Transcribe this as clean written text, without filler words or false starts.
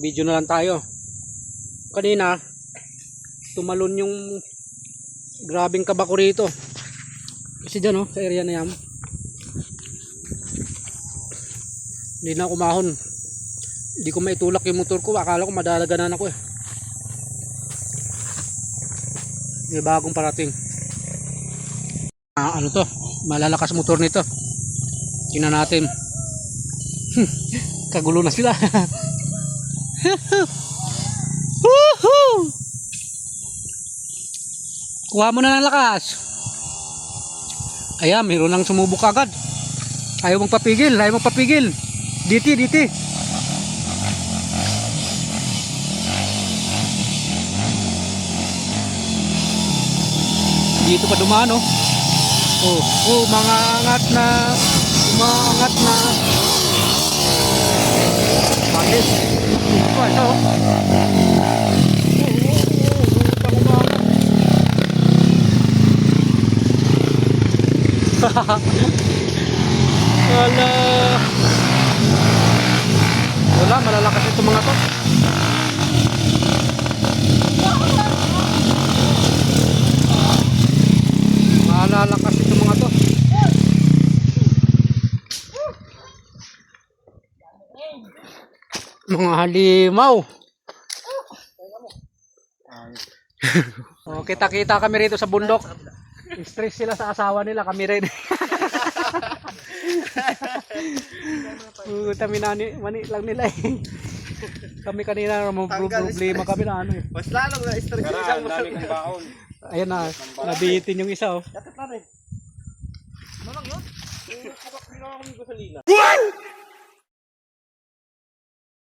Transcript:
Video na lang tayo. Kanina tumalon yung grabing kabako rito. Kasi dyan sa area na yan. Hindi na ako umahon. Hindi ko maitulak yung motor ko. Akala ko madalaganan ako eh. May bagong parating. Ano to? Malalakas motor nito. Tingnan natin. Kagulo na sila. Kuha mo na ng lakas. Ayan, mayroon nang sumubok agad. Ayaw magpapigil, ayaw magpapigil. Diti. Dito pa dumaan, oh. Oh, umaangat na. Bakit? Ito, oh. Wala, malalakas ito mga to. Malalakas ito mga to. Mga halimaw. Oh, kita-kita kami rito sa bundok. Stress sila sa asawa nila, kami rin. Kami mani lang nila eh. Kami kanina problema kami na ano eh. Mas lalong na stress isang daming baon. Ayan na, nabihitin yung isa oh. Dapat na rin. Ano lang yun? Kabak nila kami gasolina. What?